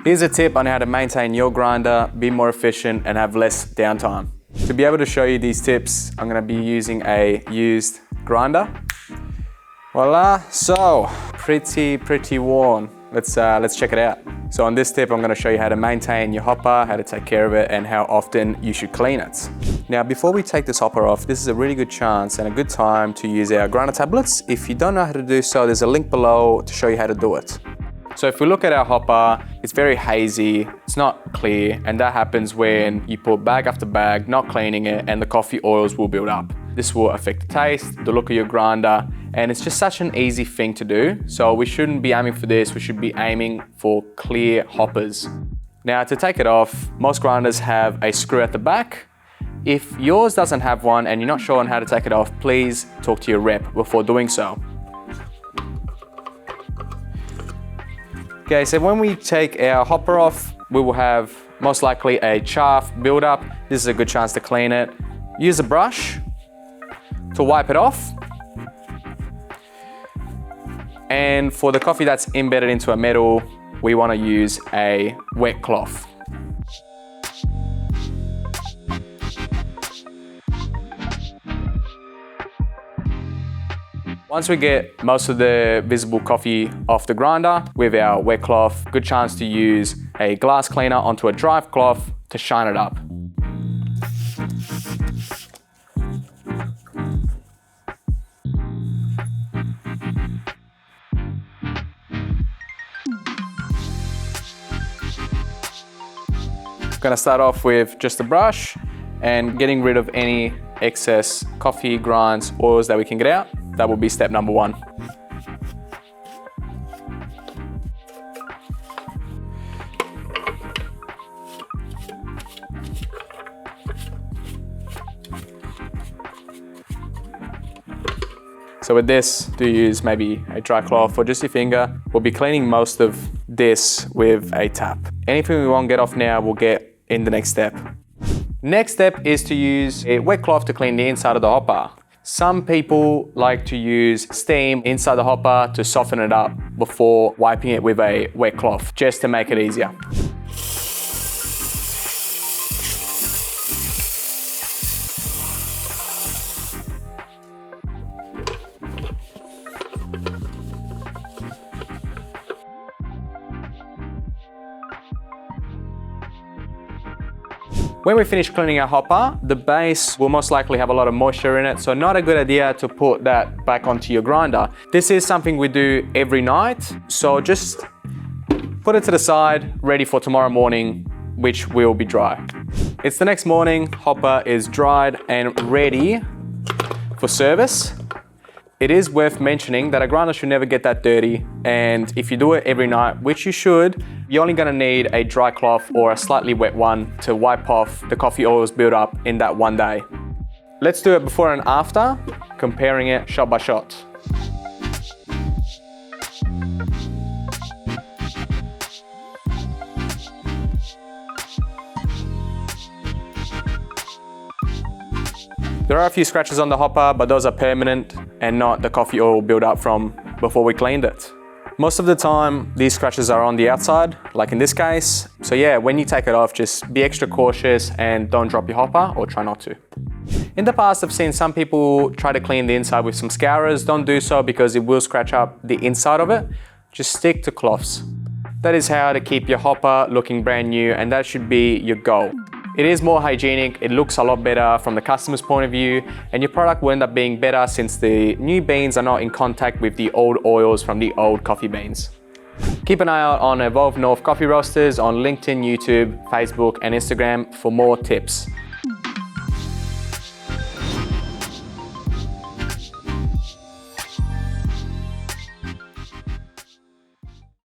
Here's a tip on how to maintain your grinder, be more efficient and have less downtime. To be able to show you these tips, I'm gonna be using a used grinder. Voila, so pretty worn. Let's check it out. So on this tip, I'm gonna show you how to maintain your hopper, how to take care of it, and how often you should clean it. Now, before we take this hopper off, this is a really good chance and a good time to use our grinder tablets. If you don't know how to do so, there's a link below to show you how to do it. So if we look at our hopper, it's very hazy, it's not clear, and that happens when you put bag after bag, not cleaning it, and the coffee oils will build up. This will affect the taste, the look of your grinder, and it's just such an easy thing to do. So we shouldn't be aiming for this, we should be aiming for clear hoppers. Now to take it off, most grinders have a screw at the back. If yours doesn't have one and you're not sure on how to take it off, please talk to your rep before doing so. Okay, so when we take our hopper off, we will have most likely a chaff buildup. This is a good chance to clean it. Use a brush to wipe it off. And for the coffee that's embedded into a metal, we want to use a wet cloth. Once we get most of the visible coffee off the grinder with our wet cloth, good chance to use a glass cleaner onto a dry cloth to shine it up. Gonna start off with just a brush and getting rid of any excess coffee, grinds, oils that we can get out. That will be step number one. So with this, do use maybe a dry cloth or just your finger. We'll be cleaning most of this with a tap. Anything we won't get off now, we'll get in the next step. Next step is to use a wet cloth to clean the inside of the hopper. Some people like to use steam inside the hopper to soften it up before wiping it with a wet cloth, just to make it easier. When we finish cleaning our hopper, the base will most likely have a lot of moisture in it, so not a good idea to put that back onto your grinder. This is something we do every night, so just put it to the side, ready for tomorrow morning, which will be dry. It's the next morning, hopper is dried and ready for service. It is worth mentioning that a grinder should never get that dirty, and if you do it every night, which you should, you're only gonna need a dry cloth or a slightly wet one to wipe off the coffee oils build up in that one day. Let's do it before and after, comparing it shot by shot. There are a few scratches on the hopper, but those are permanent and not the coffee oil build up from before we cleaned it. Most of the time, these scratches are on the outside, like in this case. So yeah, when you take it off, just be extra cautious and don't drop your hopper, or try not to. In the past, I've seen some people try to clean the inside with some scourers. Don't do so because it will scratch up the inside of it. Just stick to cloths. That is how to keep your hopper looking brand new, and that should be your goal. It is more hygienic, it looks a lot better from the customer's point of view, and your product will end up being better since the new beans are not in contact with the old oils from the old coffee beans. Keep an eye out on Evolve North Coffee Roasters on LinkedIn, YouTube, Facebook, and Instagram for more tips.